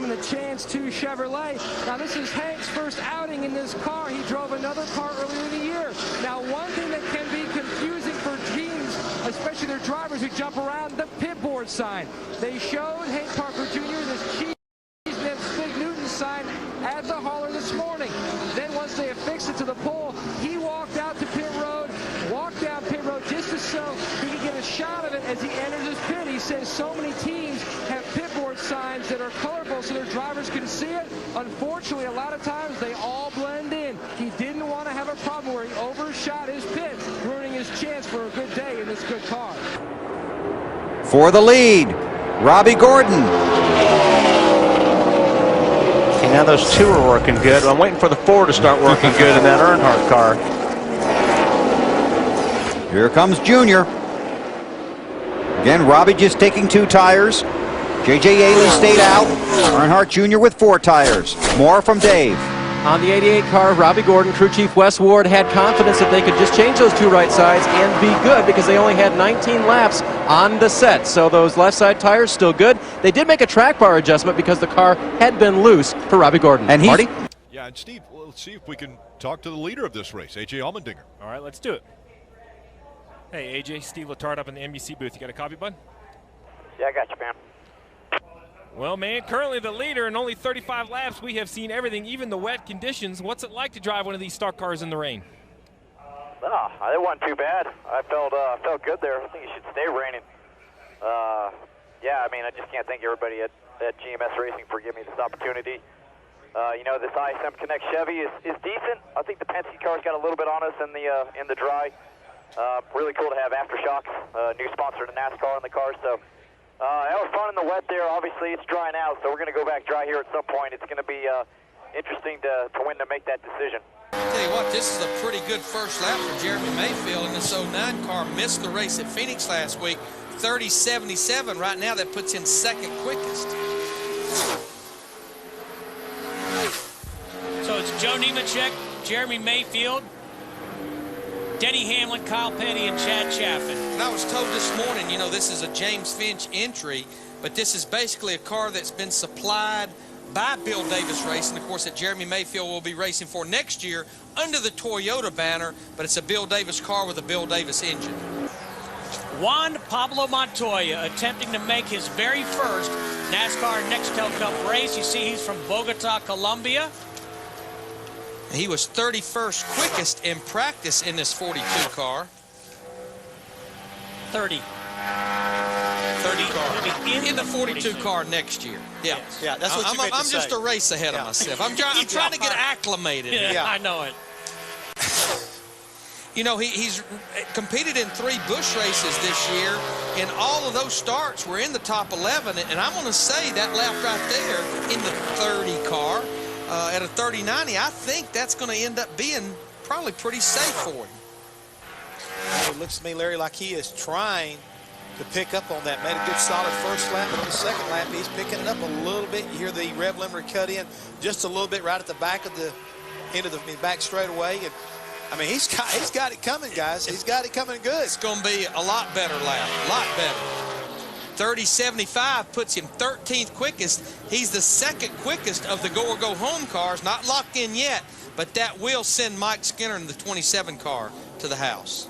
given the chance to Chevrolet. Now, this is Hank's first outing in this car. He drove another car earlier in the year. Now, one thing that can be confusing for teams, especially their drivers who jump around, the pit board sign. They showed Hank Parker Jr. this cheese Big Newton sign at the hauler this morning. Then once they affixed it to the pole, he walked out to pit road, walked down pit road just so he could get a shot of it as he enters his pit. He says so many teams have pit board signs that are colorful so their drivers can see it. Unfortunately, a lot of times they all blend in. He didn't want to have a problem where he overshot his pit, ruining his chance for a good day in this good car. For the lead, Robbie Gordon. See, now those two are working good. I'm waiting for the four to start working good in that Earnhardt car. Here comes Junior. Again, Robbie just taking 2 tires. J.J. Yaley stayed out. Earnhardt Jr. with 4 tires. More from Dave. On the 88 car, Robbie Gordon, crew chief Wes Ward had confidence that they could just change those 2 right sides and be good because they only had 19 laps on the set. So those left side tires still good. They did make a track bar adjustment because the car had been loose for Robbie Gordon. And Marty? Yeah, and Steve, let's see if we can talk to the leader of this race, A.J. Allmendinger. All right, let's do it. Hey, AJ, Steve Letard up in the NBC booth. You got a copy, bud? Yeah, I got you, man. Well, man, currently the leader in only 35 laps. We have seen everything, even the wet conditions. What's it like to drive one of these stock cars in the rain? No, it wasn't too bad. I felt good there. I think it should stay raining. Yeah, I mean, I just can't thank everybody at GMS Racing for giving me this opportunity. You know, this ISM Connect Chevy is decent. I think the Penske car's got a little bit on us in the dry. Really cool to have Aftershocks, new sponsor to NASCAR in the car. So that was fun in the wet there. Obviously, it's drying out, so we're going to go back dry here at some point. It's going to be interesting to when to make that decision. I'll tell you what, this is a pretty good first lap for Jeremy Mayfield in this 09 car. Missed the race at Phoenix last week. 30.77 right now. That puts him second quickest. So it's Joe Nemechek, Jeremy Mayfield, Denny Hamlin, Kyle Petty, and Chad Chaffin. And I was told this morning, you know, this is a James Finch entry, but this is basically a car that's been supplied by Bill Davis Racing, of course, that Jeremy Mayfield will be racing for next year under the Toyota banner, but it's a Bill Davis car with a Bill Davis engine. Juan Pablo Montoya attempting to make his very first NASCAR Nextel Cup race. You see he's from Bogota, Colombia. He was 31st quickest in practice in this 42 car. 30 car. In the 42 car next year. Yeah, yes. Yeah, that's what you meant to I'm say. just a race ahead of myself. I'm trying to get acclimated. Yeah, I know it. You know, he's competed in 3 Busch races this year, and all of those starts were in the top 11. And I'm going to say that lap right there in the 30 car at a 30.90, I think that's going to end up being probably pretty safe for him. It looks to me, Larry, like he is trying to pick up on that. Made a good solid first lap, but on the second lap, he's picking it up a little bit. You hear the rev limiter cut in just a little bit right at the back of the end of the back straightaway. And I mean, he's got it coming, guys. He's got it coming good. It's going to be a lot better lap, a lot better. 30.75 puts him 13th quickest. He's the second quickest of the go or go home cars, not locked in yet, but that will send Mike Skinner in the 27 car to the house.